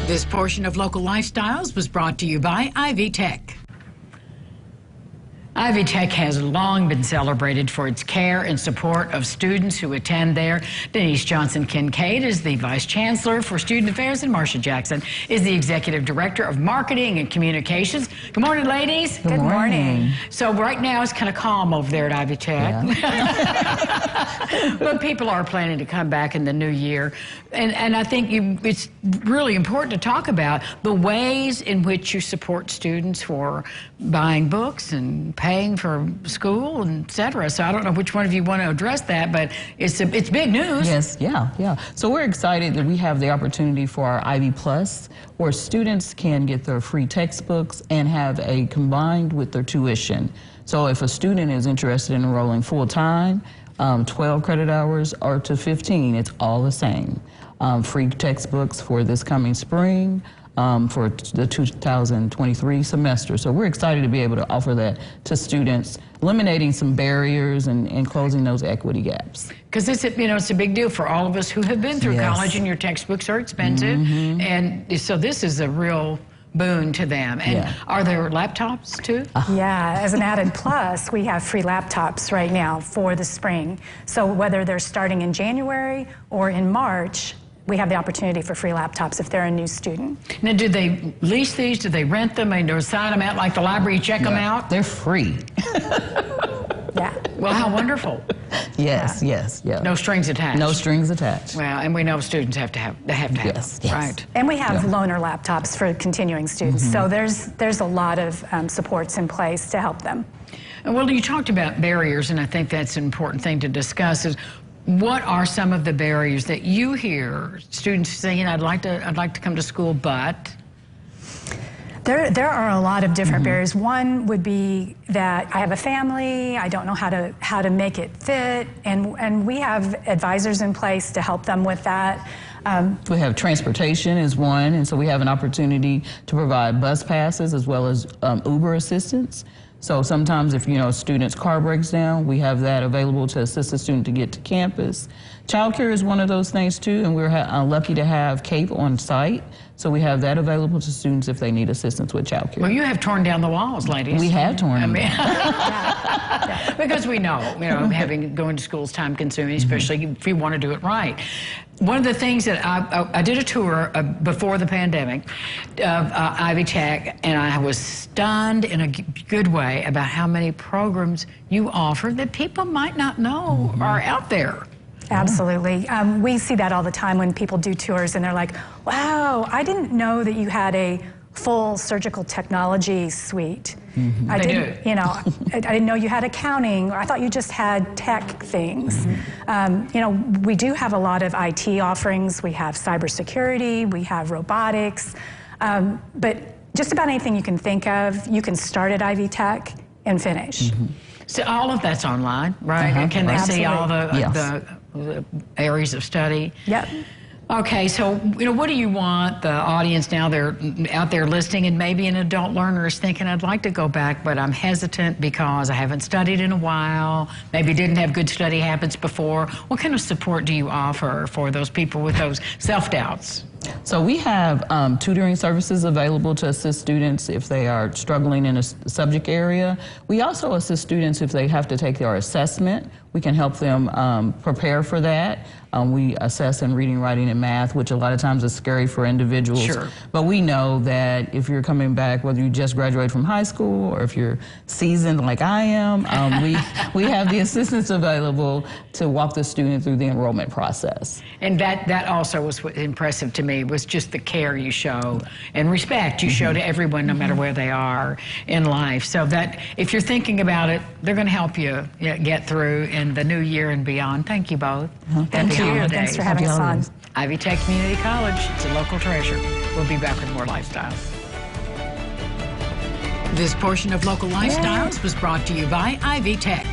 This portion of Local Lifestyles was brought to you by Ivy Tech. Ivy Tech has long been celebrated for its care and support of students who attend there. Denise Johnson Kincaid is the Vice Chancellor for Student Affairs, and Marcia Jackson is the Executive Director of Marketing and Communications. Good morning, ladies. Good morning. So right now it's kind of calm over there at Ivy Tech. Yeah. But people are planning to come back in the new year. And I think it's really important to talk about the ways in which you support students for buying books and paying for school, and et cetera. So I don't know which one of you want to address that, but it's big news. Yes, yeah. So we're excited that we have the opportunity for our Ivy Plus, where students can get their free textbooks and have a combined with their tuition. So if a student is interested in enrolling full-time, 12 credit hours or to 15, it's all the same. Free textbooks for this coming spring, for the 2023 semester. So we're excited to be able to offer that to students, eliminating some barriers and closing those equity gaps. Because it's a big deal for all of us who have been through college, and your textbooks are expensive. And so this is a real boon to them. And are there laptops too? Yeah, as an added plus, we have free laptops right now for the spring. So whether they're starting in January or in March, we have the opportunity for free laptops if they're a new student. Now, do they lease these? Do they rent them? Or sign them out like the library, check them out? They're free. Yeah. Well, how wonderful. Yes. No strings attached. No strings attached. Well, and we know students have to have them. Yes. Right. And we have loaner laptops for continuing students. So there's a lot of supports in place to help them. Well, you talked about barriers, and I think that's an important thing to discuss. Is what are some of the barriers that you hear students saying, I'd like to come to school, but? There are a lot of different barriers. One would be that I have a family, I don't know how to make it fit, and we have advisors in place to help them with that. We have transportation is one, and so we have an opportunity to provide bus passes as well as Uber assistance. So sometimes if, a student's car breaks down, we have that available to assist the student to get to campus. Childcare is one of those things too, and we're lucky to have CAPE on site. So we have that available to students if they need assistance with childcare. Well, you have torn down the walls, ladies. We have torn them down. Because we know, going to school is time consuming, especially if you want to do it right. One of the things that I did a tour before the pandemic of Ivy Tech, and I was stunned in a good way about how many programs you offer that people might not know are out there. Absolutely. We see that all the time when people do tours and they're like, wow, I didn't know that you had a full surgical technology suite. I didn't know you had accounting. I thought you just had tech things. We do have a lot of IT offerings. We have cybersecurity, we have robotics, but just about anything you can think of, you can start at Ivy Tech and finish. So all of that's online, right? And can they see all the areas of study? Yep. Okay, so what do you want the audience now? They're out there listening, and maybe an adult learner is thinking, I'd like to go back, but I'm hesitant because I haven't studied in a while, maybe didn't have good study habits before. What kind of support do you offer for those people with those self-doubts? So we have tutoring services available to assist students if they are struggling in a subject area. We also assist students if they have to take their assessment. We can help them prepare for that. We assess in reading, writing, and math, which a lot of times is scary for individuals. Sure. But we know that if you're coming back, whether you just graduated from high school or if you're seasoned like I am, we have the assistance available to walk the student through the enrollment process. And that also was impressive to me, was just the care you show and respect you show to everyone, no matter where they are in life. So that if you're thinking about it, they're going to help you get through in the new year and beyond. Thank you both. Thank you. Thanks for having us on. Ivy Tech Community College, it's a local treasure. We'll be back with more Lifestyles. This portion of Local Lifestyles was brought to you by Ivy Tech.